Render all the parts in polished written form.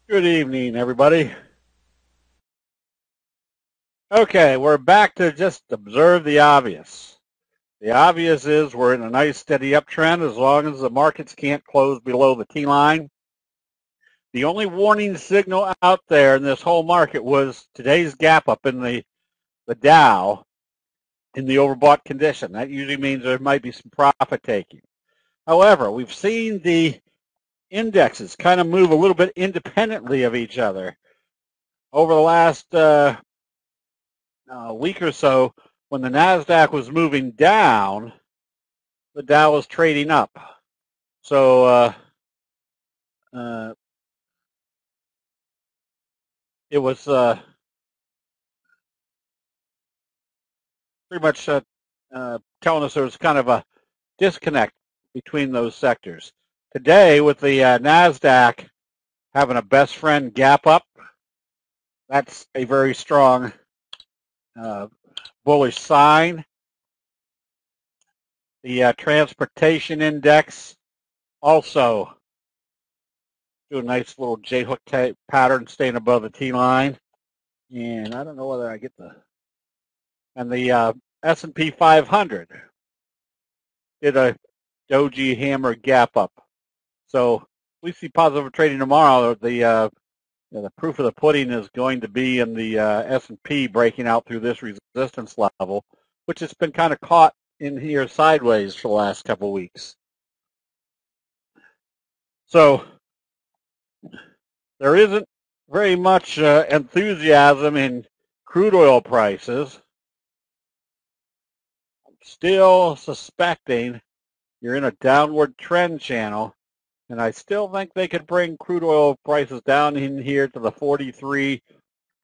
Good evening, everybody. Okay, we're back to just observe the obvious. The obvious is we're in a nice steady uptrend as long as the markets can't close below the T line. The only warning signal out there in this whole market was today's gap up in the Dow in the overbought condition. That usually means there might be some profit taking. However, we've seen the indexes kind of move a little bit independently of each other over the last week or so. When the NASDAQ was moving down, the Dow was trading up. So uh, it was pretty much telling us there was kind of a disconnect between those sectors. Today, with the NASDAQ having a best friend gap up, that's a very strong uh, bullish sign. The transportation index also do a nice little J-hook type pattern staying above the T line. And I don't know whether I get and the S&P 500 did a doji hammer gap up. So we see positive trading tomorrow. The proof of the pudding is going to be in the S&P breaking out through this resistance level, which has been kind of caught in here sideways for the last couple of weeks. So there isn't very much enthusiasm in crude oil prices. I'm still suspecting you're in a downward trend channel, and I still think they could bring crude oil prices down in here to the $43,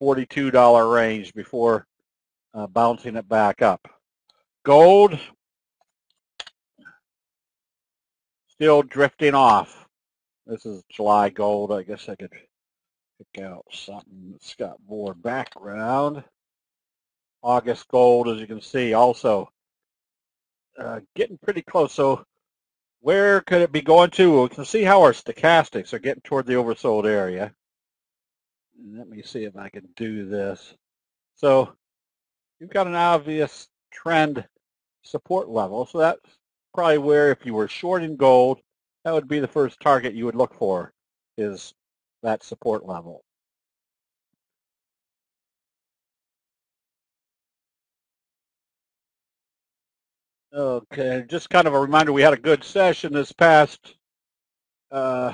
$42 range before bouncing it back up. Gold still drifting off. This is July gold. I guess I could pick out something that's got more background. August gold, as you can see, also getting pretty close. So where could it be going to? Well, we can see how our stochastics are getting toward the oversold area. Let me see if I can do this. So you've got an obvious trend support level. So that's probably where, if you were shorting gold, that would be the first target you would look for, is that support level. Okay, just kind of a reminder, we had a good session this uh,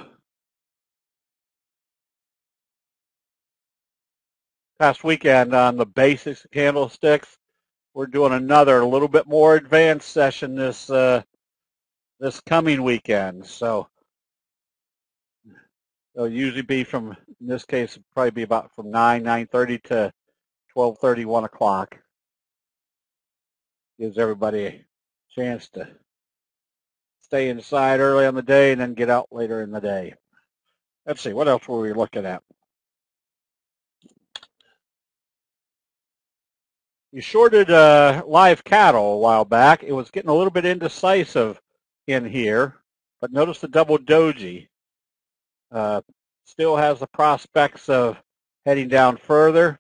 past weekend on the basics of candlesticks. We're doing another, a little bit more advanced session this coming weekend. So it'll usually be from, in this case, it'll probably be about from 9:30 to 12:30, 1 o'clock. Gives everybody a chance to stay inside early on the day and then get out later in the day. Let's see, what else were we looking at? You shorted live cattle a while back. It was getting a little bit indecisive in here, but notice the double doji. Uh, Still has the prospects of heading down further.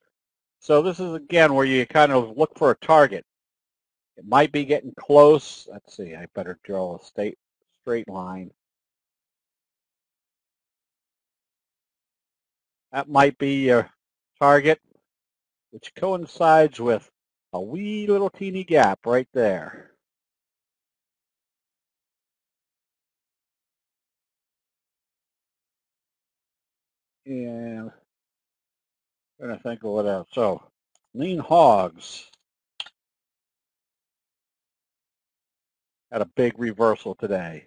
So this is, again, where you kind of look for a target. It might be getting close. Let's see, I better draw a straight line. That might be your target, which coincides with a wee little teeny gap right there. And I'm trying to think of what else. So, lean hogs had a big reversal today.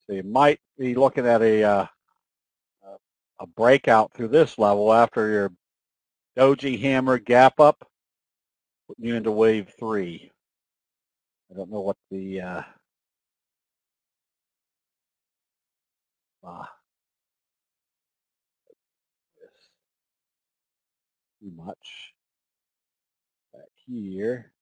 So you might be looking at a breakout through this level after your doji hammer gap up, putting you into wave 3. I don't know what the too much back here.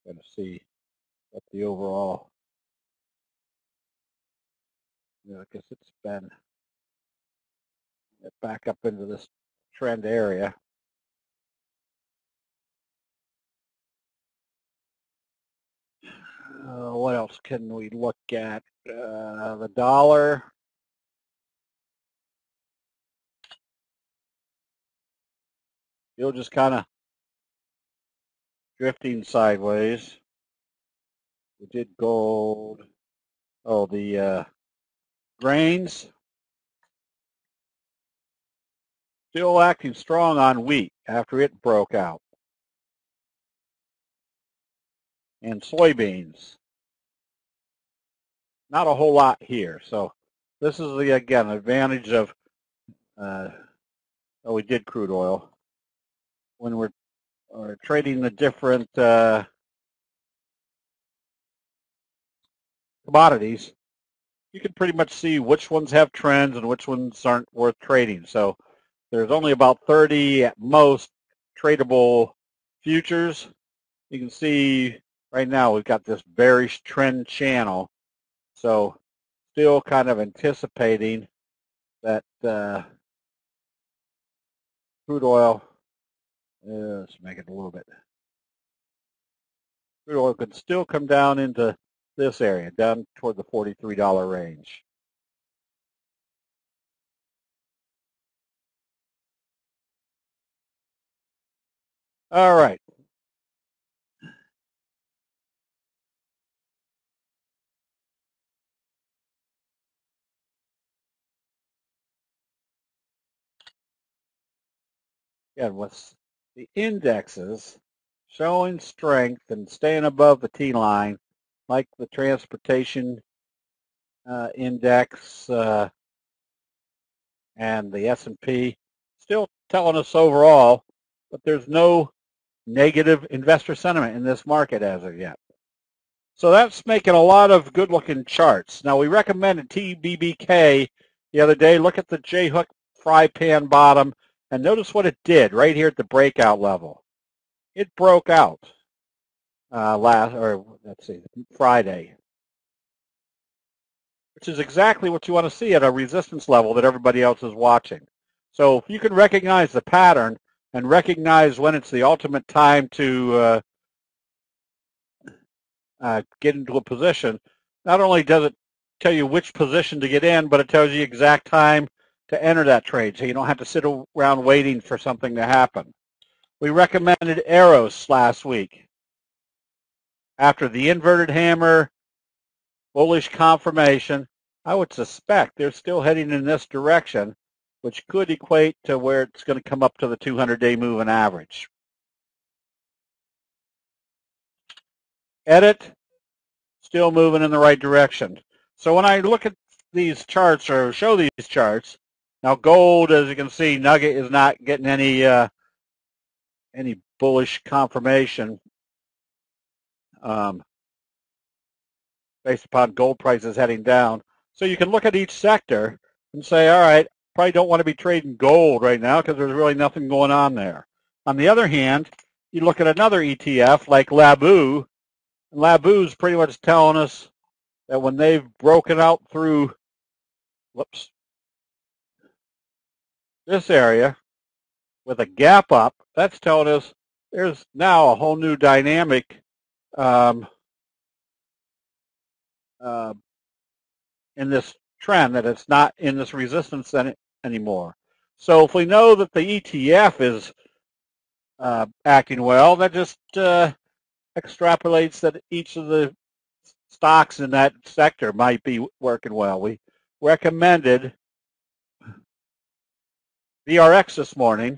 Going to see what the overall I guess it's been back up into this trend area. What else can we look at? The dollar. Still just kind of drifting sideways. We did gold. Oh, the grains still acting strong on wheat after it broke out. And soybeans. Not a whole lot here. So this is the, again, advantage of, we did crude oil. When we're trading the different commodities, you can pretty much see which ones have trends and which ones aren't worth trading. So there's only about 30 at most tradable futures. You can see right now we've got this bearish trend channel. So still kind of anticipating that crude oil, let's make it a little bit, crude oil could still come down into this area, down toward the $43 range. All right. Again, with the indexes showing strength and staying above the T line, like the transportation index and the S&P, still telling us overall that there's no negative investor sentiment in this market as of yet. So that's making a lot of good-looking charts. Now, we recommended TBBK the other day. Look at the J-hook fry pan bottom, and notice what it did right here at the breakout level. It broke out Friday, which is exactly what you want to see at a resistance level that everybody else is watching. So if you can recognize the pattern and recognize when it's the ultimate time to get into a position, not only does it tell you which position to get in, but it tells you exact time to enter that trade, so you don't have to sit around waiting for something to happen. We recommended Eros last week. After the inverted hammer, bullish confirmation, I would suspect they're still heading in this direction, which could equate to where it's going to come up to the 200-day moving average. Edit, still moving in the right direction. So when I look at these charts or show these charts, now gold, as you can see, Nugget is not getting any bullish confirmation based upon gold prices heading down. So you can look at each sector and say, all right, probably don't want to be trading gold right now because there's really nothing going on there. On the other hand, you look at another ETF like Labu, and Labu's pretty much telling us that when they've broken out through, this area with a gap up, that's telling us there's now a whole new dynamic in this trend, that it's not in this resistance anymore. So if we know that the ETF is acting well, that just extrapolates that each of the stocks in that sector might be working well. We recommended VRX this morning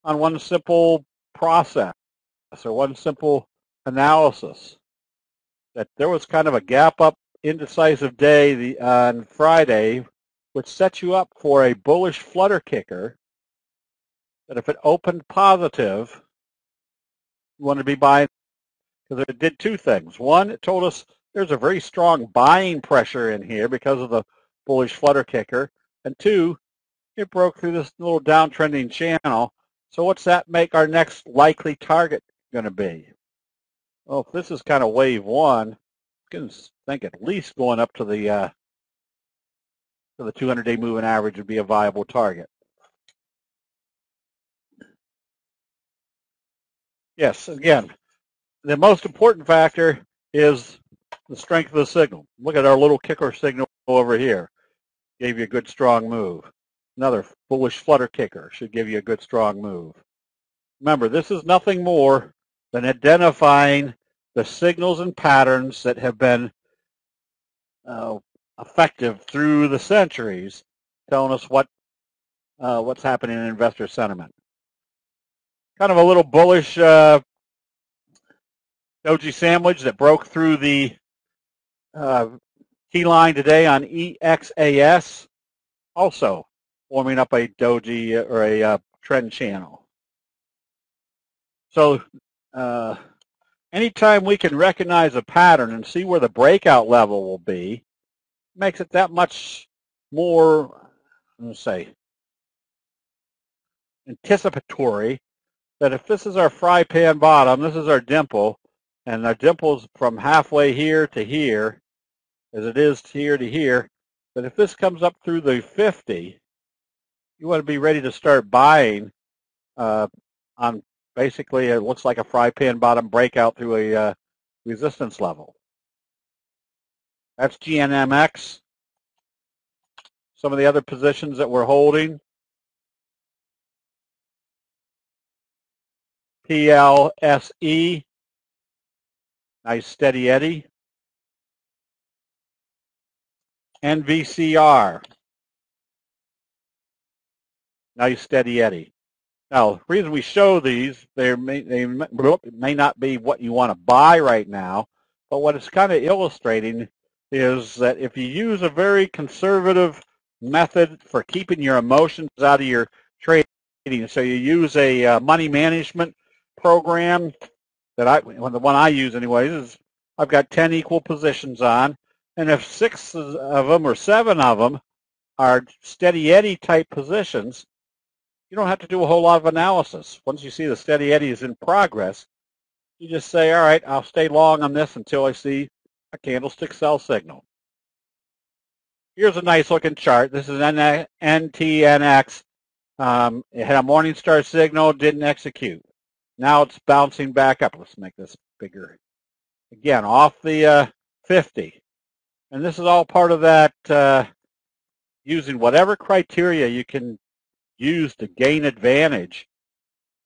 on one simple process or one simple analysis, that there was kind of a gap up indecisive day on Friday, which sets you up for a bullish flutter kicker, that if it opened positive, you want to be buying, because it did two things. One, it told us there's a very strong buying pressure in here because of the bullish flutter kicker. And two, it broke through this little downtrending channel. So what's that make our next likely target going to be? Well, if this is kind of wave one, I can think at least going up to the So the 200-day moving average would be a viable target. Yes, again, the most important factor is the strength of the signal. Look at our little kicker signal over here. Gave you a good strong move. Another bullish flutter kicker should give you a good strong move. Remember, this is nothing more than identifying the signals and patterns that have been effective through the centuries, telling us what's happening in investor sentiment. Kind of a little bullish doji sandwich that broke through the key line today on EXAS, also forming up a doji or a trend channel. So anytime we can recognize a pattern and see where the breakout level will be, makes it that much more, let's say, anticipatory that if this is our fry pan bottom, this is our dimple, and our dimple's from halfway here to here, as it is here to here, that if this comes up through the 50, you want to be ready to start buying on basically it looks like a fry pan bottom breakout through a resistance level. That's GNMX. Some of the other positions that we're holding. PLSE, nice steady eddy. NVCR, nice steady eddy. Now, the reason we show these, they may not be what you want to buy right now, but what it's kind of illustrating is that if you use a very conservative method for keeping your emotions out of your trading, so you use a money management program that the one I use anyways, is I've got 10 equal positions on, and if 6 of them or 7 of them are steady eddy type positions, you don't have to do a whole lot of analysis. Once you see the steady eddy is in progress, you just say, all right, I'll stay long on this until I see a candlestick sell signal. Here's a nice looking chart. This is NTNX. It had a Morningstar signal, didn't execute. Now it's bouncing back up. Let's make this bigger. Again, off the 50. And this is all part of that using whatever criteria you can use to gain advantage.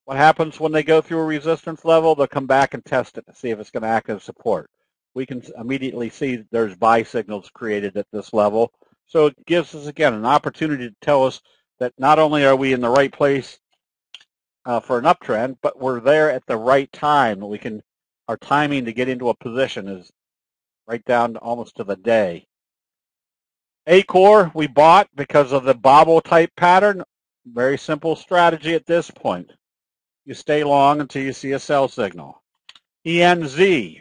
What happens when they go through a resistance level? They'll come back and test it to see if it's going to act as support. We can immediately see there's buy signals created at this level. So it gives us, again, an opportunity to tell us that not only are we in the right place for an uptrend, but we're there at the right time. Our timing to get into a position is right down almost to the day. Acor we bought because of the bobble type pattern. Very simple strategy at this point. You stay long until you see a sell signal. ENZ,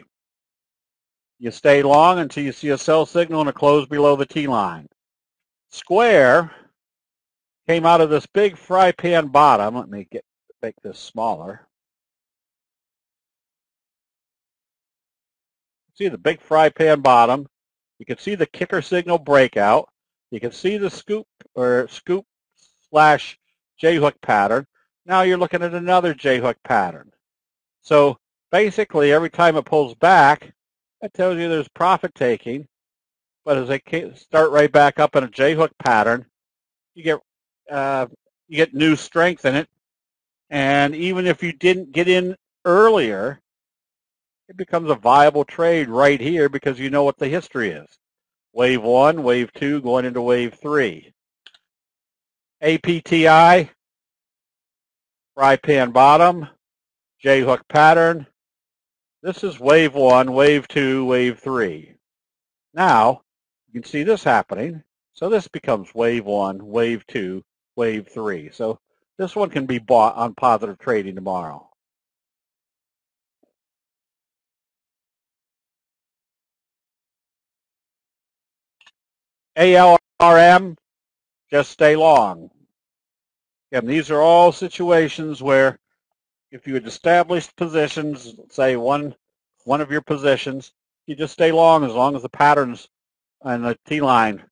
you stay long until you see a sell signal and a close below the T line. Square came out of this big fry pan bottom. Let me make this smaller. See the big fry pan bottom. You can see the kicker signal breakout. You can see the scoop slash J-hook pattern. Now you're looking at another J-hook pattern. So basically every time it pulls back, that tells you there's profit taking. But as they start right back up in a J-hook pattern, you get new strength in it. And even if you didn't get in earlier, it becomes a viable trade right here because you know what the history is. Wave 1, wave 2, going into wave 3. APTI, fry pan bottom, J-hook pattern. This is wave 1, wave 2, wave 3. Now, you can see this happening. So this becomes wave 1, wave 2, wave 3. So this one can be bought on positive trading tomorrow. ALRM, just stay long. Again, these are all situations where if you had established positions, say one of your positions, you just stay long as the patterns and the T line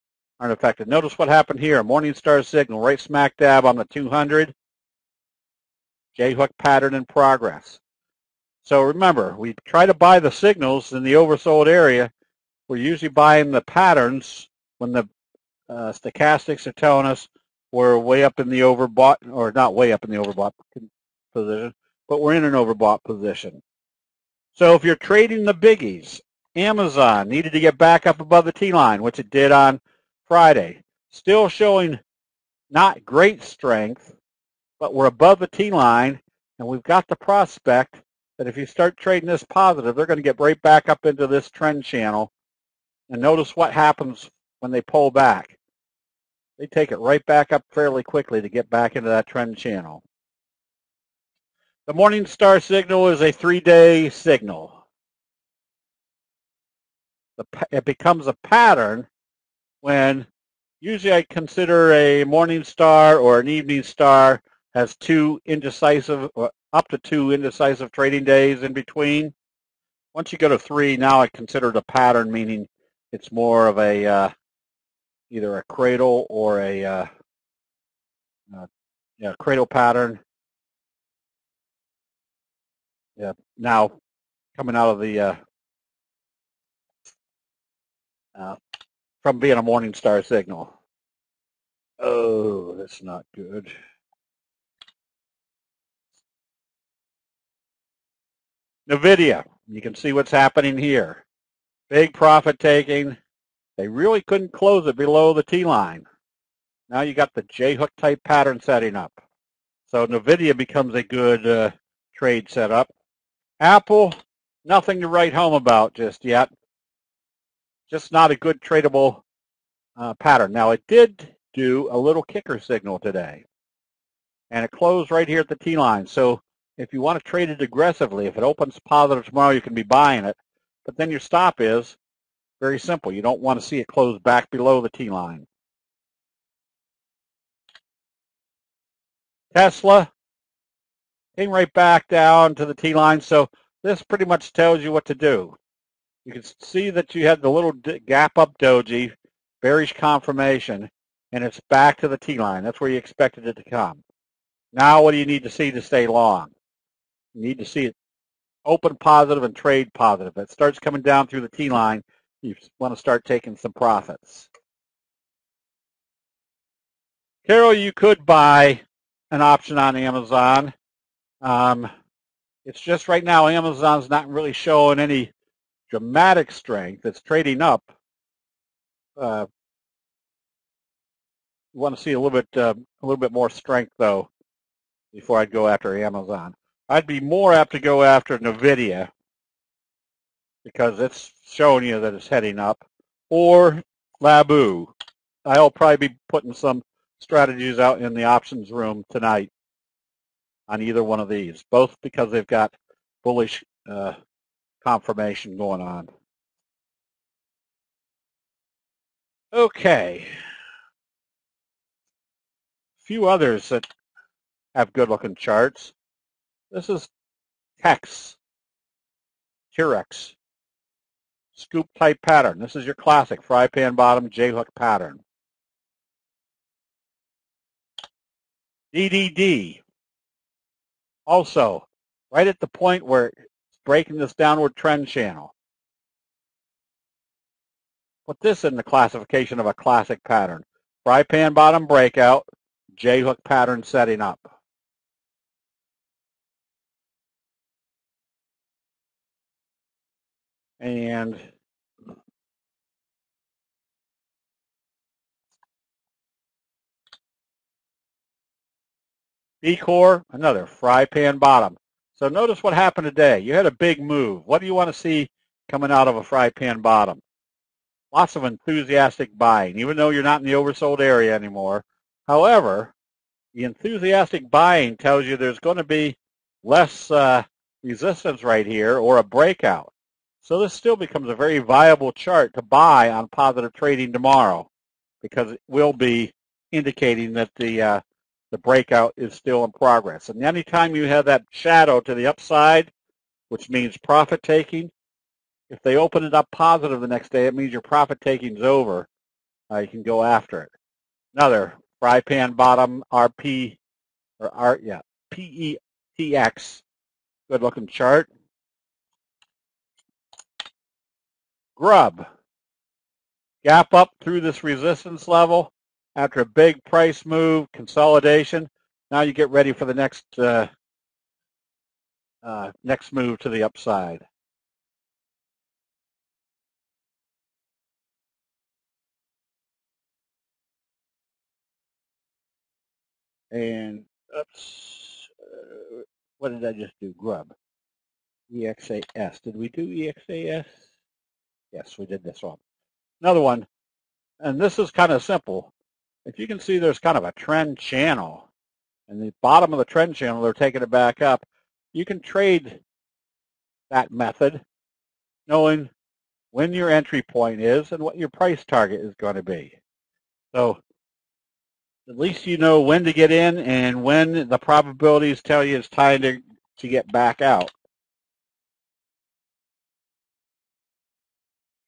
aren't affected. Notice what happened here. Morningstar signal right smack dab on the 200. J-hook pattern in progress. So remember, we try to buy the signals in the oversold area. We're usually buying the patterns when the stochastics are telling us we're way up in the overbought, or not way up in the overbought position, but we're in an overbought position. So if you're trading the biggies, Amazon needed to get back up above the T-line, which it did on Friday. Still showing not great strength, but we're above the T-line, and we've got the prospect that if you start trading this positive, they're going to get right back up into this trend channel. And notice what happens when they pull back. They take it right back up fairly quickly to get back into that trend channel. The Morningstar signal is a 3-day signal. It becomes a pattern when usually I consider a Morningstar or an Evening Star has two indecisive, or up to two indecisive trading days in between. Once you go to 3, now I consider it a pattern, meaning it's more of a either a cradle or a cradle pattern. Yeah, now coming out of the from being a Morningstar signal. Oh, that's not good. NVIDIA, you can see what's happening here. Big profit taking. They really couldn't close it below the T-line. Now you got the J-hook type pattern setting up. So NVIDIA becomes a good trade setup. Apple, nothing to write home about just yet. Just not a good tradable pattern. Now it did do a little kicker signal today. And it closed right here at the T-line. So if you want to trade it aggressively, if it opens positive tomorrow, you can be buying it. But then your stop is very simple. You don't want to see it close back below the T-line. Tesla came right back down to the T-line. So this pretty much tells you what to do. You can see that you had the little gap up doji, bearish confirmation, and it's back to the T-line. That's where you expected it to come. Now what do you need to see to stay long? You need to see it open positive and trade positive. If it starts coming down through the T-line, you want to start taking some profits. Carol, you could buy an option on Amazon. It's just right now Amazon's not really showing any dramatic strength. It's trading up. You want to see a little bit more strength though before I'd go after Amazon. I'd be more apt to go after NVIDIA because it's showing you that it's heading up, or Labu. I'll probably be putting some strategies out in the options room tonight on either one of these, both because they've got bullish confirmation going on. Okay. A few others that have good-looking charts. This is Terex. Scoop type pattern. This is your classic fry pan bottom J-hook pattern. DDD. Also, right at the point where it's breaking this downward trend channel. Put this in the classification of a classic pattern. Fry pan bottom breakout, J-hook pattern setting up. And B-Core, another fry pan bottom. So notice what happened today. You had a big move. What do you want to see coming out of a fry pan bottom? Lots of enthusiastic buying, even though you're not in the oversold area anymore. However, the enthusiastic buying tells you there's going to be less resistance right here or a breakout. So this still becomes a very viable chart to buy on positive trading tomorrow because it will be indicating that the breakout is still in progress. And anytime you have that shadow to the upside, which means profit taking, if they open it up positive the next day, it means your profit taking is over. you can go after it. Another fry pan bottom RP or PETX. Good looking chart. Grub. Gap up through this resistance level after a big price move, consolidation. Now you get ready for the next next move to the upside. And oops, what did I just do? Grub. EXAS. Did we do EXAS? Yes, we did this one. Another one, and this is kind of simple. If you can see, there's kind of a trend channel. And the bottom of the trend channel, they're taking it back up. You can trade that method knowing when your entry point is and what your price target is going to be. So at least you know when to get in and when the probabilities tell you it's time to get back out.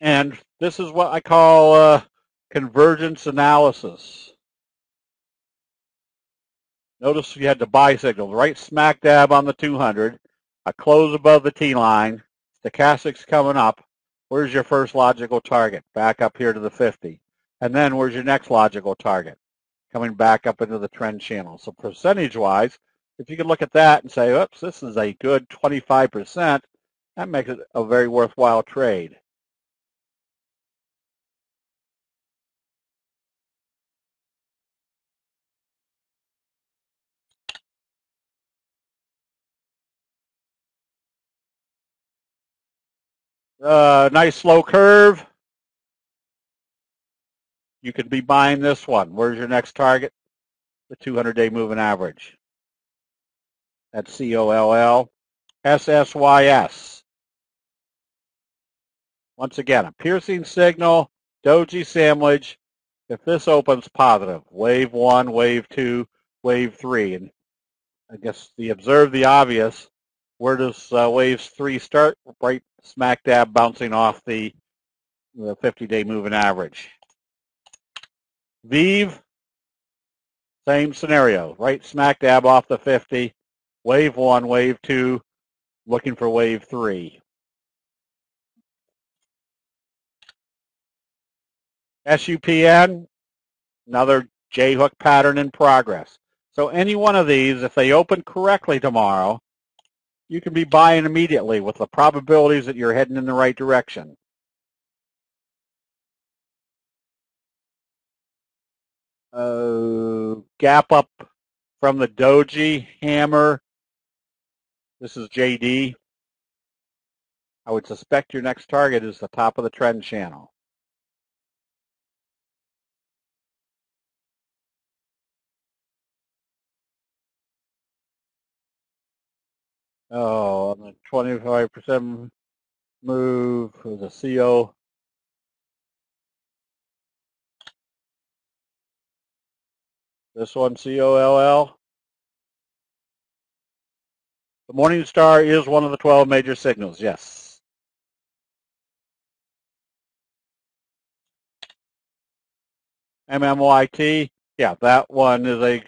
And this is what I call convergence analysis. Notice you had the buy signal right smack dab on the 200, a close above the T-line, stochastics coming up. Where's your first logical target? Back up here to the 50. And then where's your next logical target? Coming back up into the trend channel. So percentage-wise, if you can look at that and say, oops, this is a good 25%, that makes it a very worthwhile trade. Nice slow curve. You could be buying this one. Where's your next target? The 200-day moving average. That's COLL. SSYS. Once again, a piercing signal, doji sandwich. If this opens positive, wave 1, wave 2, wave 3. And I guess the observe the obvious, where does waves 3 start? Right smack dab bouncing off the 50-day moving average. VEEV, same scenario, right smack dab off the 50, wave 1, wave 2, looking for wave 3. SUPN, another J-hook pattern in progress. So any one of these, if they open correctly tomorrow, you can be buying immediately with the probabilities that you're heading in the right direction. Gap up from the doji, hammer. This is JD. I would suspect your next target is the top of the trend channel. Oh, on the 25% move for the CO. This one, COLL. The Morning Star is one of the 12 major signals, yes. MMYT, yeah, that one is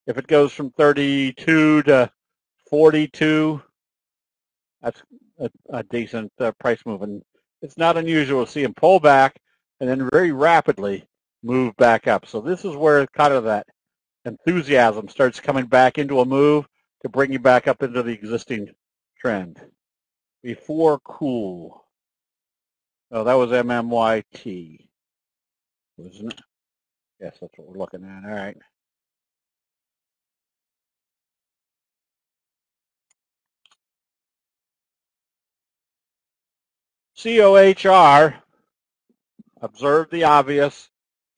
if it goes from 32 to 42, that's a decent price move. And it's not unusual to see them pull back and then very rapidly move back up. So this is where kind of that enthusiasm starts coming back into a move to bring you back up into the existing trend. Before cool. Oh, that was MMYT, wasn't it? Yes, that's what we're looking at. All right. COHR, observe the obvious.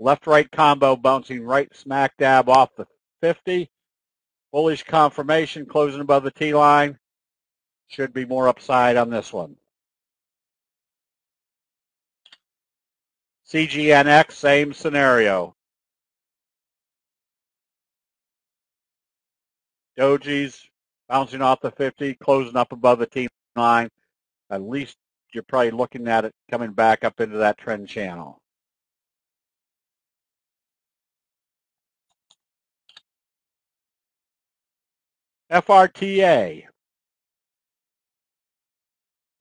Left-right combo bouncing right smack dab off the 50. Bullish confirmation closing above the T-line. Should be more upside on this one. CGNX, same scenario. Dojis bouncing off the 50, closing up above the T-line. At least you're probably looking at it coming back up into that trend channel. FRTA.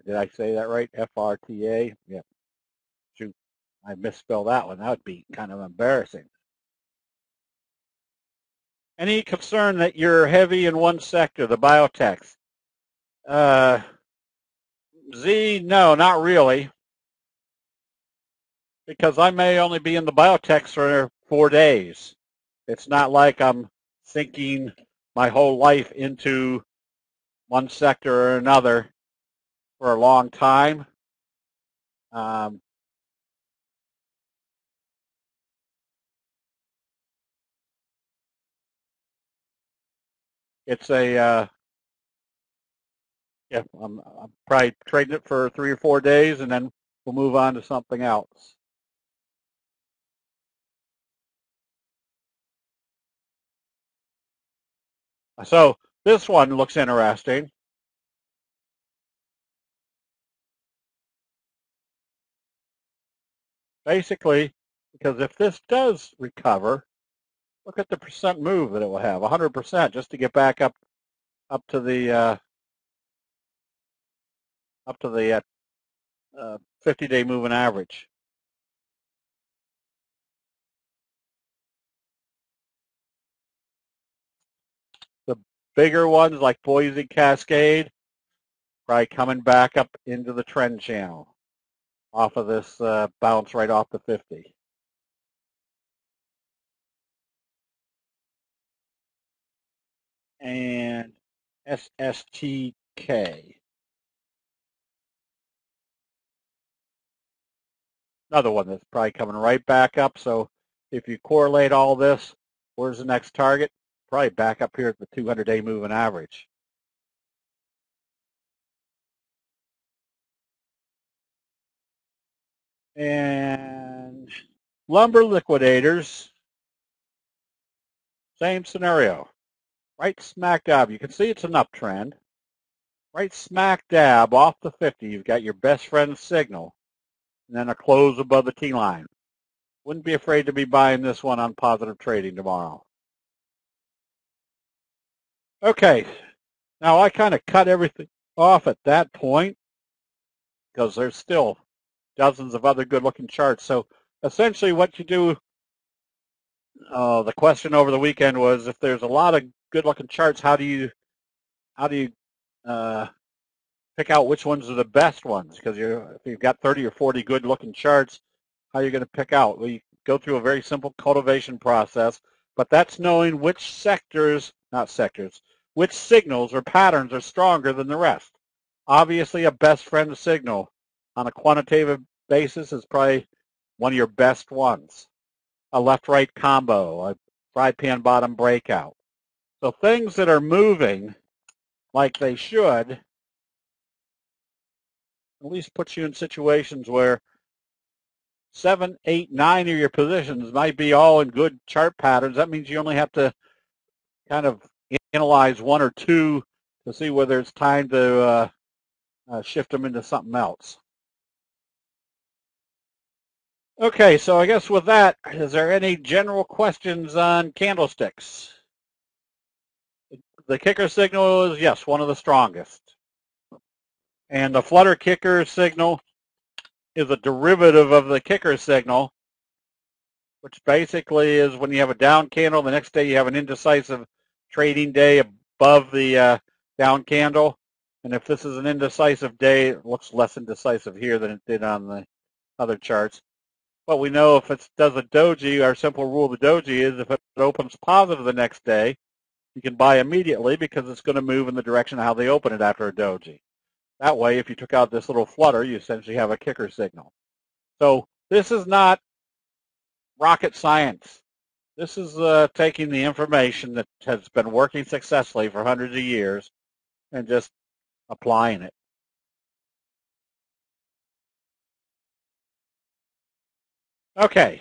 Did I say that right? FRTA? Yep. Shoot, I misspelled that one. That would be kind of embarrassing. Any concern that you're heavy in one sector, the biotechs? Z, no, not really. Because I may only be in the biotechs for 4 days. It's not like I'm sinking my whole life into one sector or another for a long time. It's a yeah. I'm probably trading it for 3 or 4 days, and then we'll move on to something else. So this one looks interesting. Basically, because if this does recover, look at the percent move that it will have, 100%, just to get back up to the 50-day moving average. The bigger ones like Boise Cascade, probably coming back up into the trend channel off of this bounce right off the 50. And SSTK. Another one that's probably coming right back up. So if you correlate all this, where's the next target? Probably back up here at the 200-day moving average. And lumber liquidators, same scenario. Right smack dab. You can see it's an uptrend. Right smack dab off the 50, you've got your best friend signal, and then a close above the T-line. Wouldn't be afraid to be buying this one on positive trading tomorrow. Okay, now I kind of cut everything off at that point because there's still dozens of other good-looking charts. So essentially what you do, the question over the weekend was, if there's a lot of good-looking charts, how do you pick out which ones are the best ones? Because if you've got 30 or 40 good-looking charts, how are you going to pick out? Well, you go through a very simple cultivation process, but that's knowing which which signals or patterns are stronger than the rest. Obviously, a best friend signal on a quantitative basis is probably one of your best ones. A left-right combo, a fried pan bottom breakout. So things that are moving like they should at least put you in situations where 7, 8, 9 of your positions might be all in good chart patterns. That means you only have to kind of analyze 1 or 2 to see whether it's time to shift them into something else. Okay, so I guess with that, is there any general questions on candlesticks? The kicker signal is, yes, one of the strongest. And the flutter kicker signal is a derivative of the kicker signal, which basically is when you have a down candle, the next day you have an indecisive trading day above the down candle. And if this is an indecisive day, it looks less indecisive here than it did on the other charts. But we know if it does a doji, our simple rule of the doji is if it opens positive the next day, you can buy immediately because it's going to move in the direction of how they open it after a doji. That way, if you took out this little flutter, you essentially have a kicker signal. So this is not rocket science. This is taking the information that has been working successfully for hundreds of years and just applying it. Okay.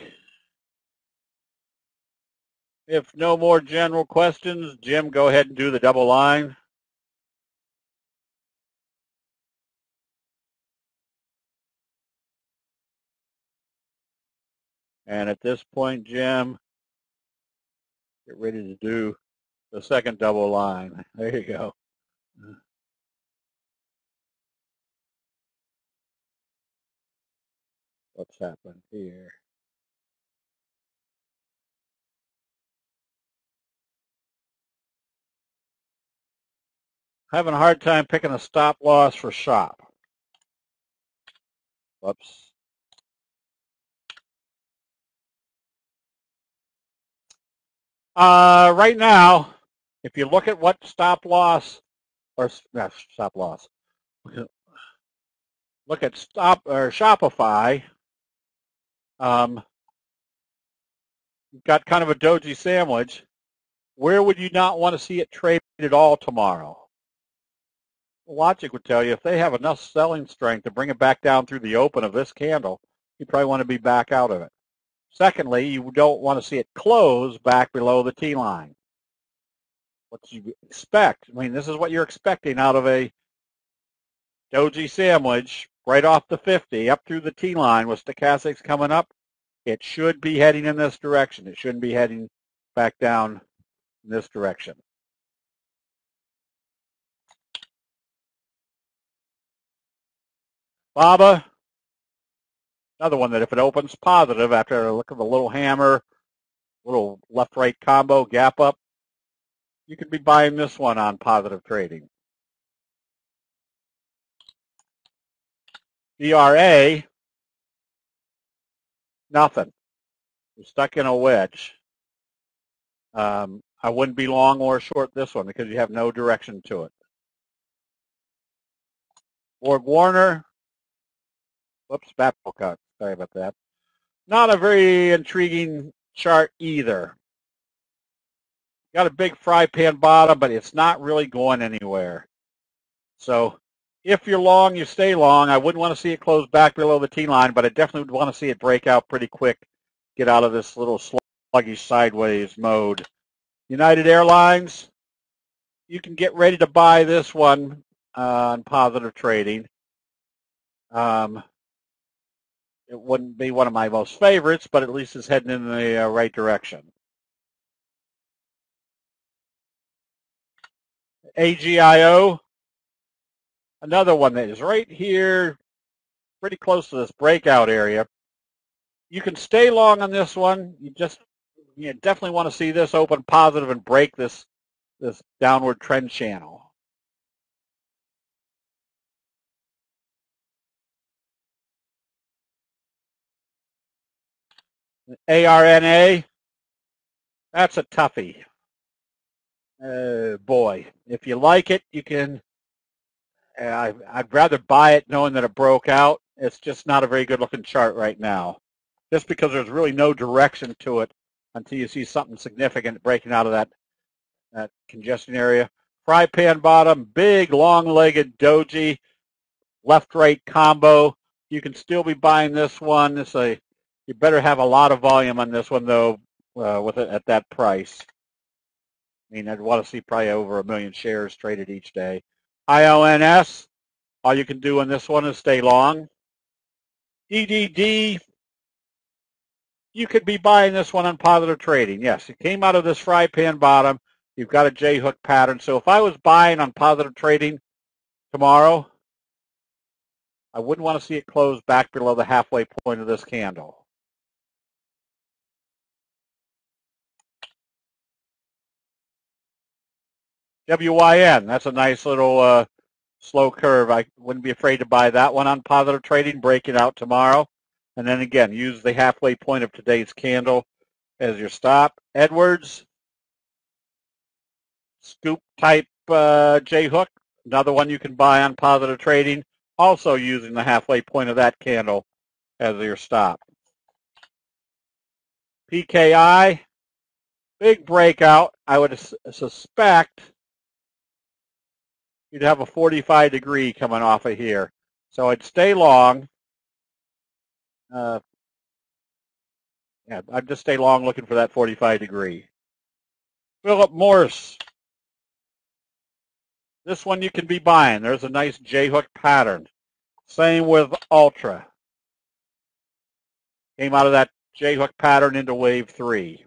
If no more general questions, Jim, go ahead and do the double line. And at this point, Jim, get ready to do The second double line. There you go. What's happened here? Having a hard time picking a stop loss for shop. Whoops. Right now, if you look at what stop loss, or not stop loss, look at stop or Shopify. You've got kind of a doji sandwich. Where would you not want to see it trade at all tomorrow? Logic would tell you if they have enough selling strength to bring it back down through the open of this candle, you probably want to be back out of it. Secondly, you don't want to see it close back below the T line. What you expect, I mean, this is what you're expecting out of a doji sandwich right off the 50 up through the T line with stochastics coming up. It should be heading in this direction. It shouldn't be heading back down in this direction. BABA, another one that if it opens positive after a look at the little hammer, little left-right combo, gap up, you could be buying this one on positive trading. DRA, nothing. You're stuck in a wedge. I wouldn't be long or short this one because you have no direction to it. Borg Warner, whoops, Battle cut. Sorry about that. Not a very intriguing chart either. Got a big fry pan bottom, but it's not really going anywhere. So if you're long, you stay long. I wouldn't want to see it close back below the T line, but I definitely would want to see it break out pretty quick, get out of this little sluggish sideways mode. United Airlines, you can get ready to buy this one on positive trading. It wouldn't be one of my most favorites, but at least it's heading in the right direction. AGIO, another one that is right here, pretty close to this breakout area. You can stay long on this one. You definitely want to see this open positive and break this downward trend channel. ARNA, that's a toughie. Boy, if you like it, you can. I'd rather buy it knowing that it broke out. It's just not a very good looking chart right now. Just because there's really no direction to it until you see something significant breaking out of that congestion area. Fry pan bottom, big long-legged doji, left-right combo. You can still be buying this one. You better have a lot of volume on this one though, with it at that price. I mean, I'd want to see probably over 1 million shares traded each day. IONS, all you can do on this one is stay long. EDD, you could be buying this one on positive trading. Yes, it came out of this fry pan bottom. You've got a J-hook pattern. So if I was buying on positive trading tomorrow, I wouldn't want to see it close back below the halfway point of this candle. WYN, that's a nice little slow curve. I wouldn't be afraid to buy that one on positive trading, break it out tomorrow. And then again, use the halfway point of today's candle as your stop. Edwards, scoop type J-hook, another one you can buy on positive trading, also using the halfway point of that candle as your stop. PKI, big breakout. I would suspect you'd have a 45 degree coming off of here. So I'd stay long. Yeah, I'd just stay long looking for that 45 degree. Philip Morris. This one you can be buying. There's a nice J-hook pattern. Same with Ultra. Came out of that J-hook pattern into wave 3.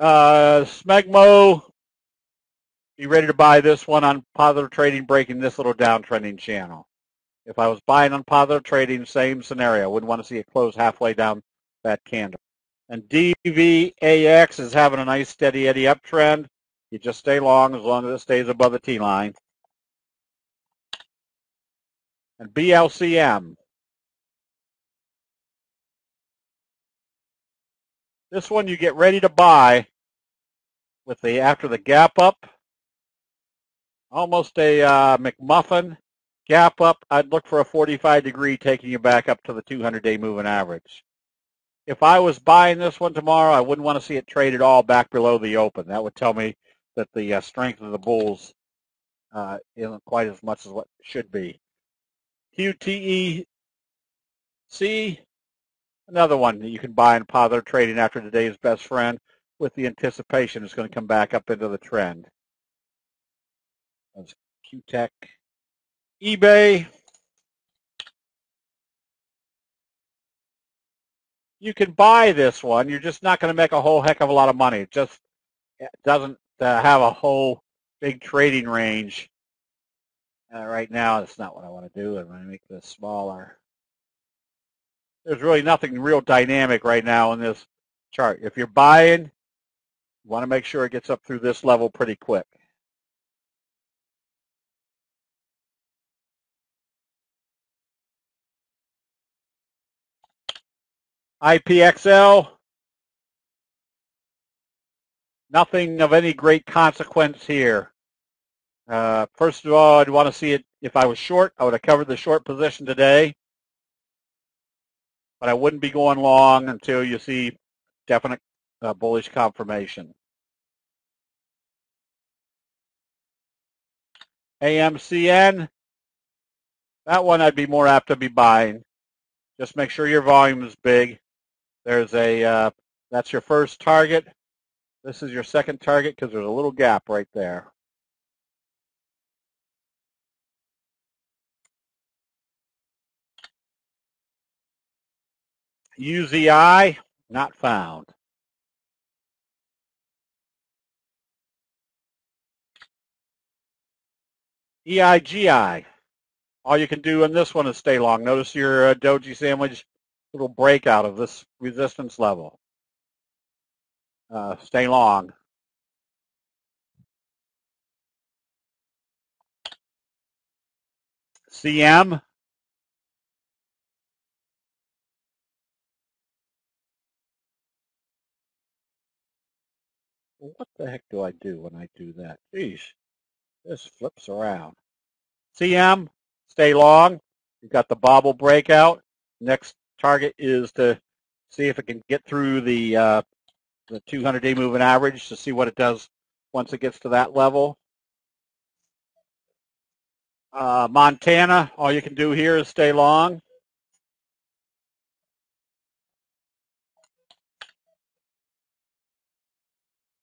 Smegmo, be ready to buy this one on Positive Trading, breaking this little downtrending channel. If I was buying on Positive Trading, same scenario. I wouldn't want to see it close halfway down that candle. And DVAX is having a nice steady eddy uptrend. You just stay long as it stays above the T line. And BLCM. This one you get ready to buy with the after the gap up. Almost a McMuffin gap up. I'd look for a 45-degree taking you back up to the 200-day moving average. If I was buying this one tomorrow, I wouldn't want to see it traded all back below the open. That would tell me that the strength of the bulls isn't quite as much as what it should be. QTEC, another one that you can buy in Positive Trading after today's best friend with the anticipation it's going to come back up into the trend. That's QTech. eBay. You can buy this one. You're just not going to make a whole heck of a lot of money. It just doesn't have a whole big trading range. Right now, that's not what I want to do. I'm going to make this smaller. There's really nothing real dynamic right now in this chart. If you're buying, you want to make sure it gets up through this level pretty quick. IPXL, nothing of any great consequence here. First of all, I'd want to see it. If I was short, I would have covered the short position today. But I wouldn't be going long until you see definite bullish confirmation. AMCN, that one I'd be more apt to be buying. Just make sure your volume is big. There's a, that's your first target. This is your second target because there's a little gap right there. UZI, not found. EIGI, all you can do in this one is stay long. Notice your doji sandwich little breakout of this resistance level. Stay long. CM, what the heck do I do when I do that? Geez, this flips around. CM, stay long. You've got the bobble breakout. Next target is to see if it can get through the 200-day moving average to see what it does once it gets to that level. Montana, all you can do here is stay long.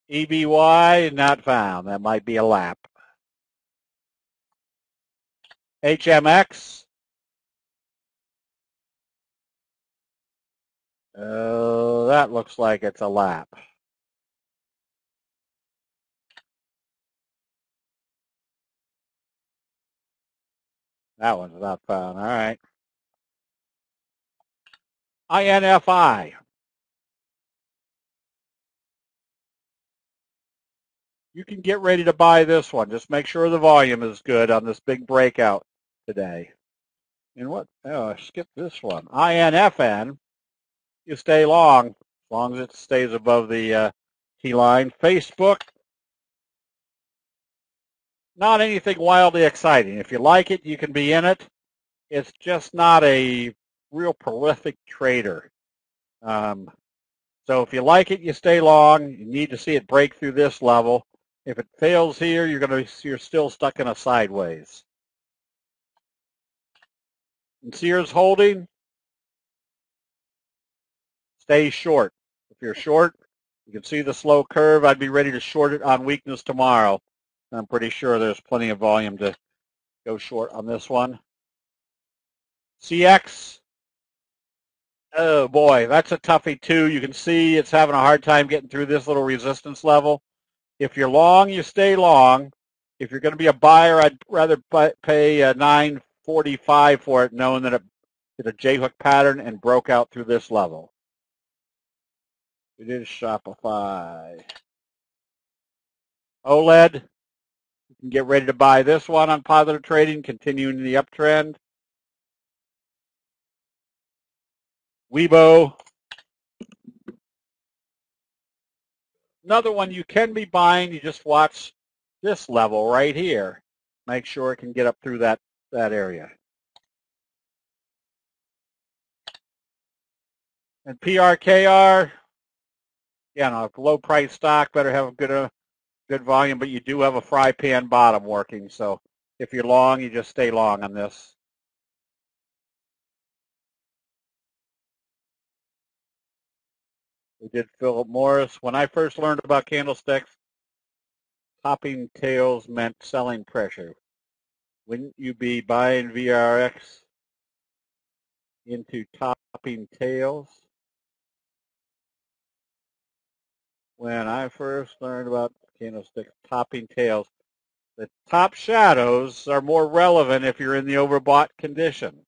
EBY, not found. That might be a lap. HMX. That looks like it's a lap. That one's not found. All right. INFI. You can get ready to buy this one. Just make sure the volume is good on this big breakout today. And what? Oh, I skipped this one. INFN. You stay long as long as it stays above the T line. Facebook. Not anything wildly exciting. If you like it, you can be in it. It's just not a real prolific trader. So if you like it, you stay long. You need to see it break through this level. If it fails here, you're still stuck in a sideways. And Sears Holding, stay short. If you're short, you can see the slow curve. I'd be ready to short it on weakness tomorrow. I'm pretty sure there's plenty of volume to go short on this one. CX, Oh boy, that's a toughie too. You can see it's having a hard time getting through this little resistance level. If you're long, you stay long. If you're going to be a buyer, I'd rather pay $9.45 for it, knowing that it did a J-hook pattern and broke out through this level. It is Shopify. OLED, you can get ready to buy this one on positive trading, continuing the uptrend. Weibo, another one you can be buying. You just watch this level right here. Make sure it can get up through that area. And PRKR, a low price stock, better have a good volume, but you do have a fry pan bottom working. So if you're long, you just stay long on this. We did Philip Morris. When I first learned about candlesticks, topping tails meant selling pressure. Wouldn't you be buying VRX into topping tails? When I first learned about candlesticks topping tails, the top shadows are more relevant if you're in the overbought condition.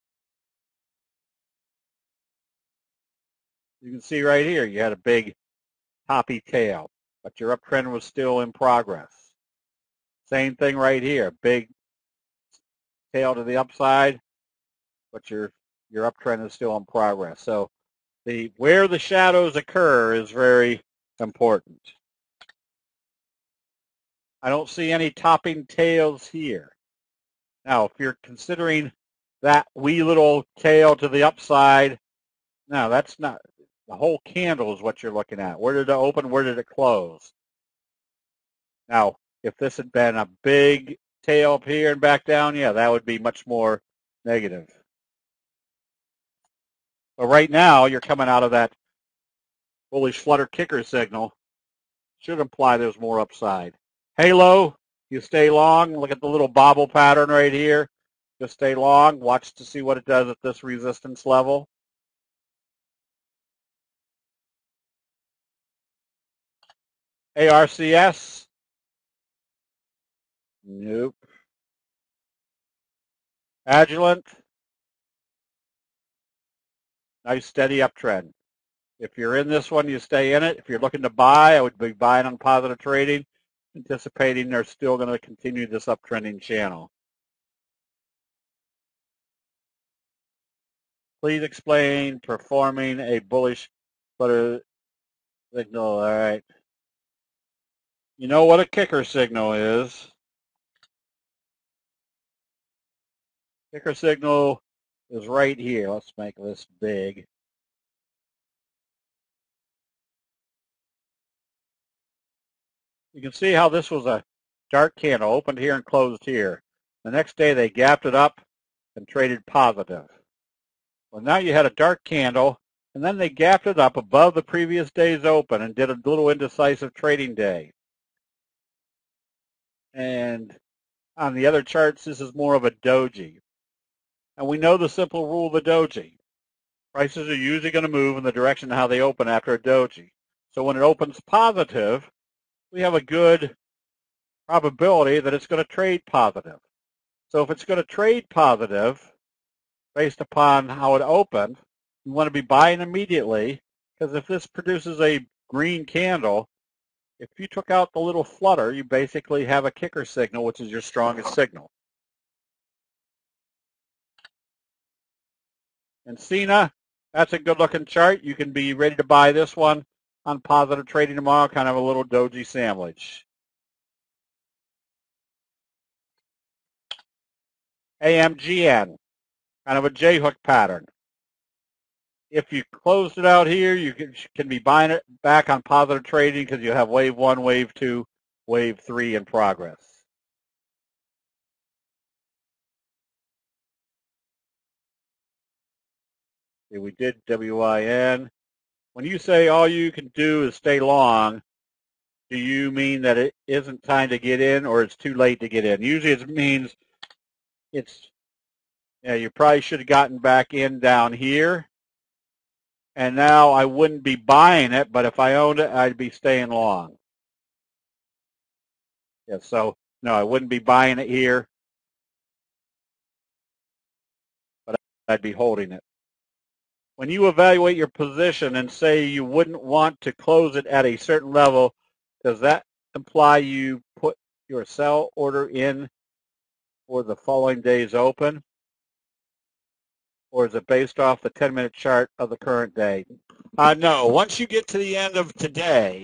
You can see right here, you had a big toppy tail, but your uptrend was still in progress. Same thing right here, big tail to the upside, but your uptrend is still in progress. So where the shadows occur is very important. I don't see any topping tails here. Now, if you're considering that wee little tail to the upside, no, that's not. The whole candle is what you're looking at. Where did it open? Where did it close? Now, if this had been a big tail up here and back down, yeah, that would be much more negative. But right now, you're coming out of that bullish flutter kicker signal. Should imply there's more upside. Halo, you stay long. Look at the little bobble pattern right here. Just stay long. Watch to see what it does at this resistance level. ARCS. Nope. Agilent. Nice steady uptrend. If you're in this one, you stay in it. If you're looking to buy, I would be buying on positive trading, anticipating they're still going to continue this uptrending channel. Please explain performing a bullish flutter signal. All right. You know what a kicker signal is. Kicker signal is right here. Let's make this big. You can see how this was a dark candle, opened here and closed here. The next day they gapped it up and traded positive. Well, now you had a dark candle, and then they gapped it up above the previous day's open and did a little indecisive trading day. And on the other charts, this is more of a doji. And we know the simple rule of the doji. Prices are usually going to move in the direction of how they open after a doji. So when it opens positive, we have a good probability that it's going to trade positive. So if it's going to trade positive, based upon how it opened, you want to be buying immediately, because if this produces a green candle, if you took out the little flutter, you basically have a kicker signal, which is your strongest signal. And Cena, that's a good-looking chart. You can be ready to buy this one on positive trading tomorrow, kind of a little doji sandwich. AMGN, kind of a J-hook pattern. If you closed it out here, you can be buying it back on positive trading because you have wave 1, wave 2, wave 3 in progress. Okay, we did WIN. When you say all you can do is stay long, do you mean that it isn't time to get in or it's too late to get in? Usually it means you probably should have gotten back in down here and now I wouldn't be buying it, but if I owned it, I'd be staying long. Yeah, so no, I wouldn't be buying it here, but I'd be holding it. When you evaluate your position and say you wouldn't want to close it at a certain level, does that imply you put your sell order in for the following day's open? Or is it based off the 10-minute chart of the current day? No. Once you get to the end of today,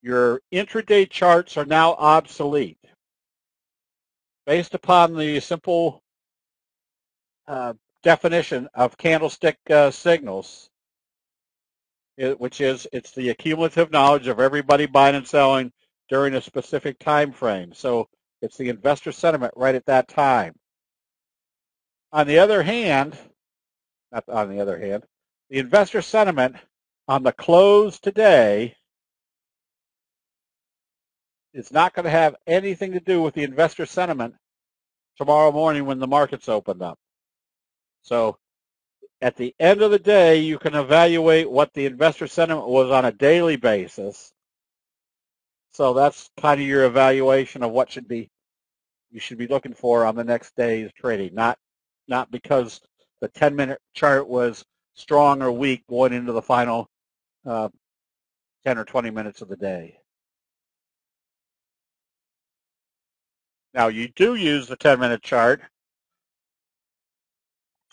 your intraday charts are now obsolete. Based upon the simple definition of candlestick signals, which is it's the accumulative knowledge of everybody buying and selling during a specific time frame. So it's the investor sentiment right at that time. On the other hand, not on the other hand, the investor sentiment on the close today is not going to have anything to do with the investor sentiment tomorrow morning when the markets opened up. So at the end of the day, you can evaluate what the investor sentiment was on a daily basis. So that's kind of your evaluation of what you should be looking for on the next day's trading, not because the 10-minute chart was strong or weak going into the final 10 or 20 minutes of the day. Now, you do use the 10-minute chart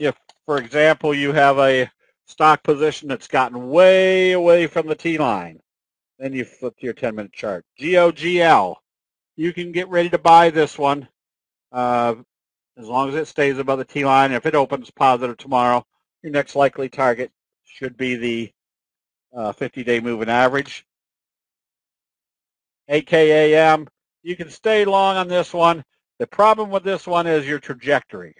if, for example, you have a stock position that's gotten way away from the T-line. Then you flip to your 10-minute chart. GOGL, you can get ready to buy this one as long as it stays above the T-line. If it opens positive tomorrow, your next likely target should be the 50-day moving average. AKAM, you can stay long on this one. The problem with this one is your trajectory.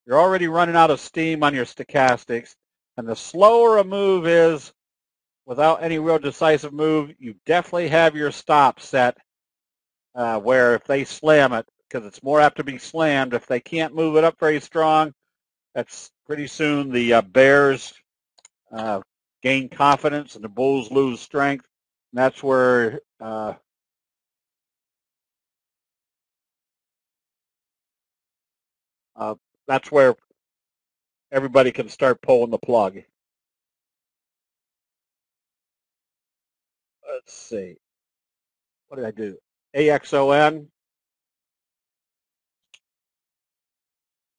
You're already running out of steam on your stochastics, and the slower a move is without any real decisive move, you definitely have your stop set where if they slam it, because it's more apt to be slammed, if they can't move it up very strong, that's pretty soon the bears gain confidence and the bulls lose strength. And that's where everybody can start pulling the plug. Let's see. What did I do? AXON.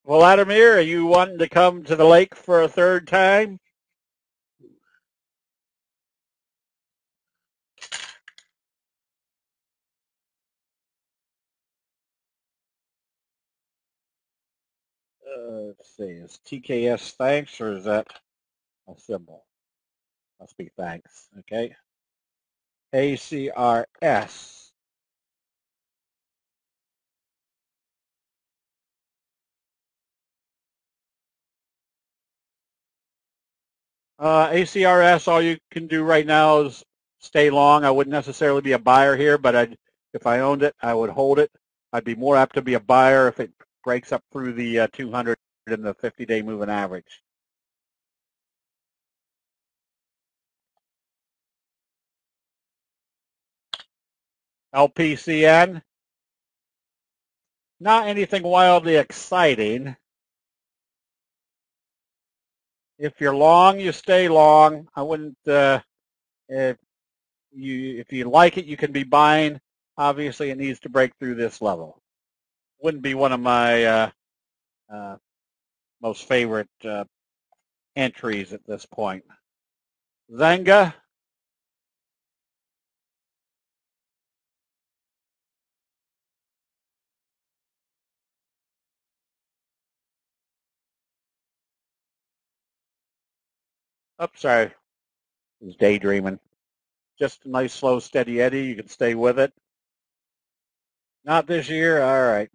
Vladimir, are you wanting to come to the lake for a third time? Let's see. Is TKS thanks or is that a symbol? Must be thanks. Okay. ACRS. ACRS, all you can do right now is stay long. I wouldn't necessarily be a buyer here, but if I owned it, I would hold it. I'd be more apt to be a buyer if it breaks up through the 200 and the 50-day moving average. LPCN, not anything wildly exciting. If you're long, you stay long. I wouldn't. If you like it, you can be buying. Obviously, it needs to break through this level. Wouldn't be one of my most favorite entries at this point. Zynga. Oops, sorry. I was daydreaming. Just a nice, slow, steady eddy. You can stay with it. Not this year. All right.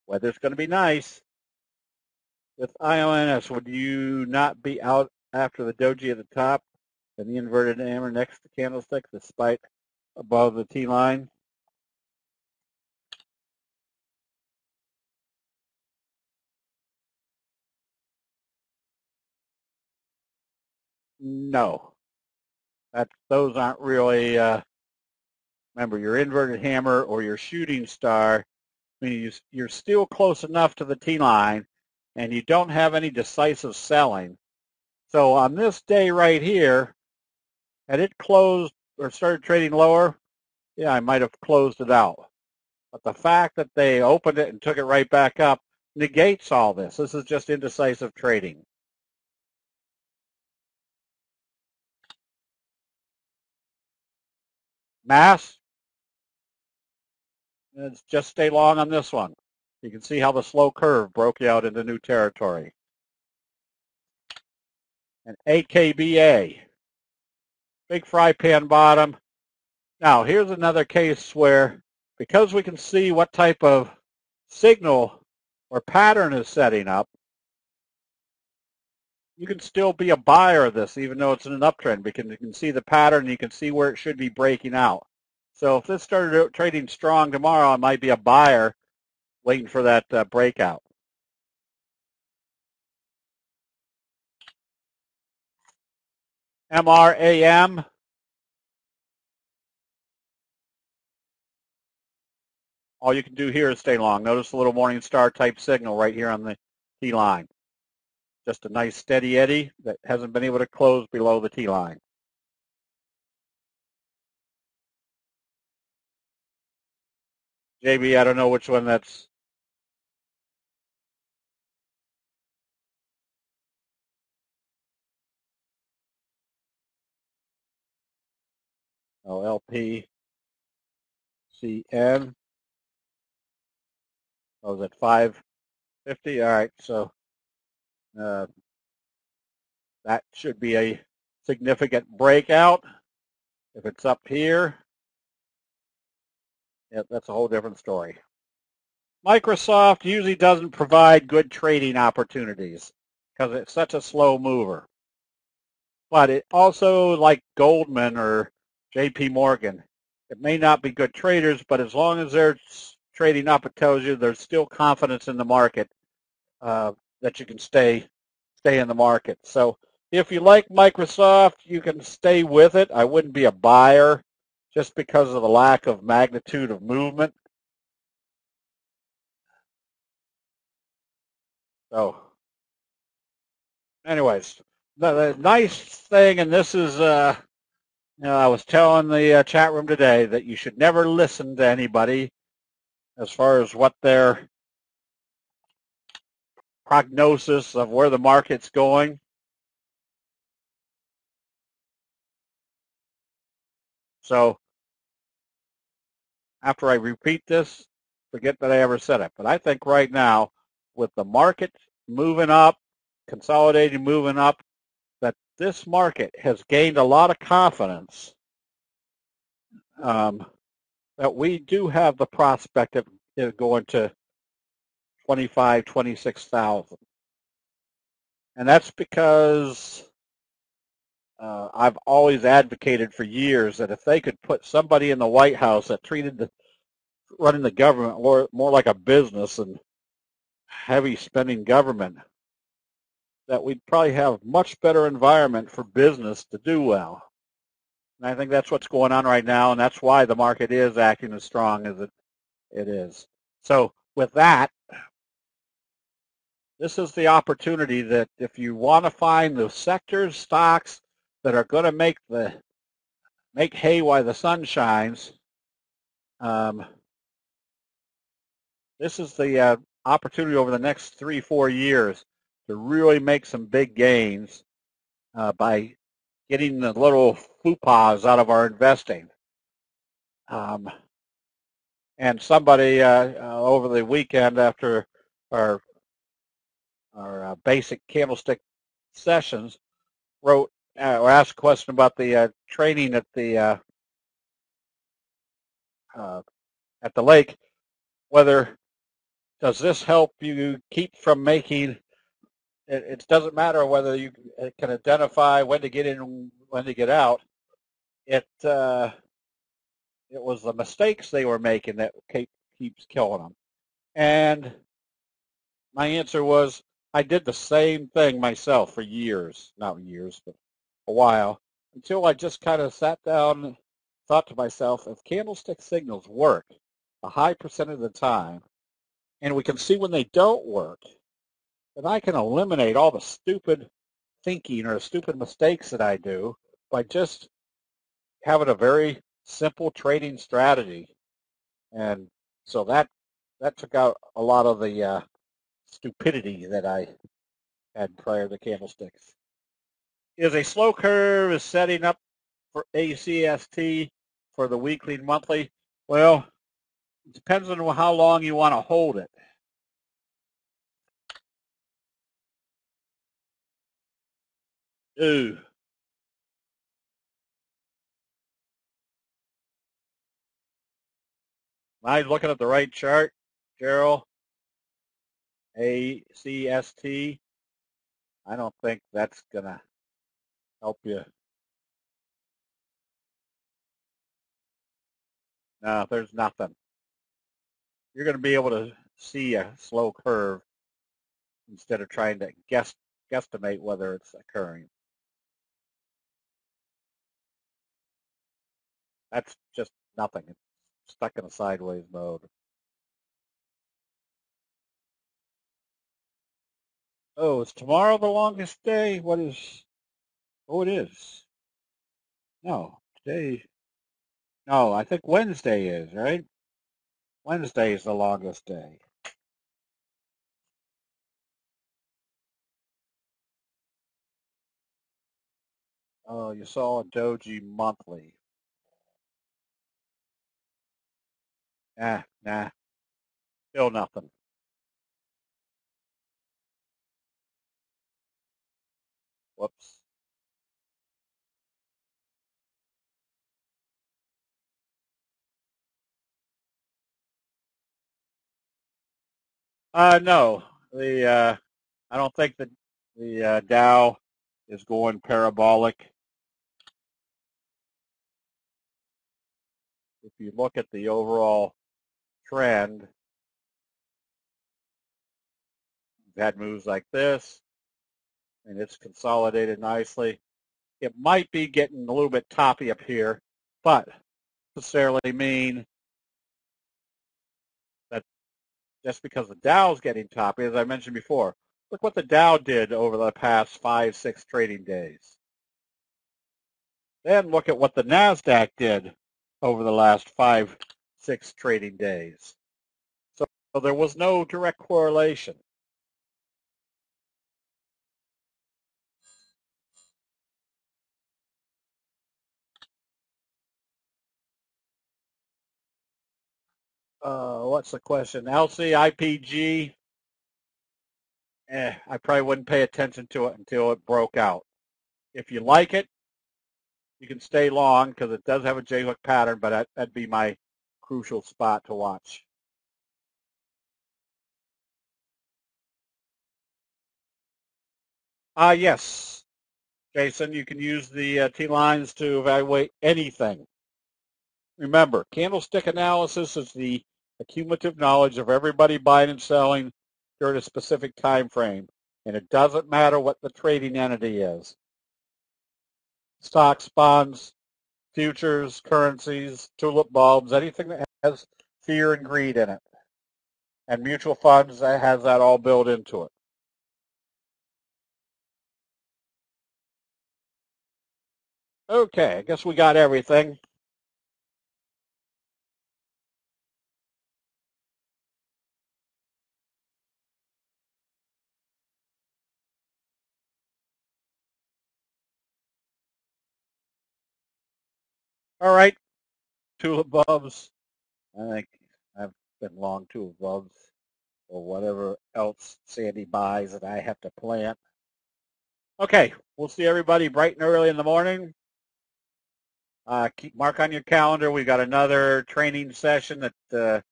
Weather's going to be nice. With IONS, would you not be out after the doji at the top and the inverted hammer next to the candlestick, despite above the T line? No. Those aren't really, remember, your inverted hammer or your shooting star, I mean, you're still close enough to the T-line, and you don't have any decisive selling. So on this day right here, had it closed or started trading lower, yeah, I might have closed it out. But the fact that they opened it and took it right back up negates all this. This is just indecisive trading. Mass, let's just stay long on this one. You can see how the slow curve broke you out into new territory. And AKBA, big fry pan bottom. Now, here's another case where, because we can see what type of signal or pattern is setting up, you can still be a buyer of this, even though it's in an uptrend, because you can see the pattern, you can see where it should be breaking out. So if this started trading strong tomorrow, I might be a buyer waiting for that breakout. MRAM. All you can do here is stay long. Notice the little morning star type signal right here on the T line. Just a nice steady eddy that hasn't been able to close below the T line. JB, I don't know which one that's. Oh, LPCN. Oh, is it 550? All right, so that should be a significant breakout. If it's up here, yeah, that's a whole different story. Microsoft usually doesn't provide good trading opportunities because it's such a slow mover. But it also, like Goldman or JP Morgan, it may not be good traders, but as long as they're trading up, it tells you there's still confidence in the market that you can stay in the market. So if you like Microsoft, you can stay with it. I wouldn't be a buyer just because of the lack of magnitude of movement. So anyways, the nice thing, and this is, I was telling the chat room today that you should never listen to anybody as far as what their prognosis of where the market's going. So after I repeat this, forget that I ever said it. But I think right now, with the market moving up, consolidating, moving up, that this market has gained a lot of confidence that we do have the prospect of it going to 25, 26,000. And that's because I've always advocated for years that if they could put somebody in the White House that treated running the government more like a business and heavy spending government, that we'd probably have much better environment for business to do well. And I think that's what's going on right now, and that's why the market is acting as strong as it is. So with that, this is the opportunity that if you want to find the sectors, stocks that are going to make hay while the sun shines, this is the opportunity over the next 3-4 years to really make some big gains by getting the little faux out of our investing. And somebody over the weekend after our basic candlestick sessions wrote or asked a question about the training at the lake, whether does this help you keep from making it doesn't matter whether you can identify when to get in and when to get out. It was the mistakes they were making that keeps killing them. And my answer was, I did the same thing myself for years, not years, but a while until I just kind of sat down and thought to myself, if candlestick signals work a high percent of the time, and we can see when they don't work, then I can eliminate all the stupid thinking or stupid mistakes that I do by just having a very simple trading strategy. And so that took out a lot of the stupidity that I had prior to candlesticks. Is a slow curve is setting up for ACST for the weekly and monthly? Well, it depends on how long you want to hold it. Ooh. Am I looking at the right chart, Gerald? ACST? I don't think that's going to help you. No, there's nothing. You're going to be able to see a slow curve instead of trying to guesstimate whether it's occurring. That's just nothing. It's stuck in a sideways mode. Oh, is tomorrow the longest day? What is? Oh, it is. No, today. No, I think Wednesday is, right? Wednesday is the longest day. Oh, you saw a doji monthly. Nah, still nothing. Whoops. No, I don't think that the Dow is going parabolic. If you look at the overall trend, we've had moves like this, and it's consolidated nicely. It might be getting a little bit toppy up here, but necessarily mean that just because the Dow is getting toppy, as I mentioned before, look what the Dow did over the past 5-6 trading days. Then look at what the NASDAQ did over the last 5-6 trading days. So there was no direct correlation. What's the question? LC, IPG, I probably wouldn't pay attention to it until it broke out. If you like it, you can stay long because it does have a J-hook pattern, but that'd be my crucial spot to watch. Yes, Jason, you can use the T-lines to evaluate anything. Remember, candlestick analysis is the accumulative knowledge of everybody buying and selling during a specific time frame, and it doesn't matter what the trading entity is. Stocks, bonds, futures, currencies, tulip bulbs, anything that has fear and greed in it. And mutual funds that has that all built into it. Okay, I guess we got everything. All right, tulip bulbs. I think I've been long tulip bulbs or whatever else Sandy buys that I have to plant. Okay, we'll see everybody bright and early in the morning. Keep mark on your calendar. We've got another training session that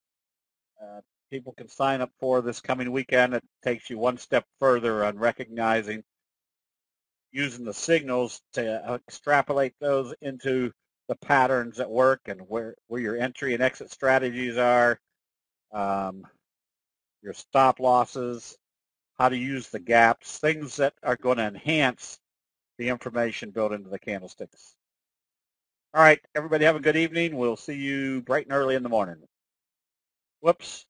people can sign up for this coming weekend. It takes you one step further on recognizing using the signals to extrapolate those into the patterns at work and where your entry and exit strategies are, your stop losses, how to use the gaps, things that are going to enhance the information built into the candlesticks. All right, everybody have a good evening. We'll see you bright and early in the morning. Whoops,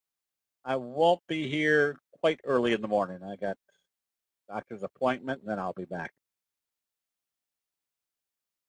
I won't be here quite early in the morning. I got doctor's appointment, and then I'll be back.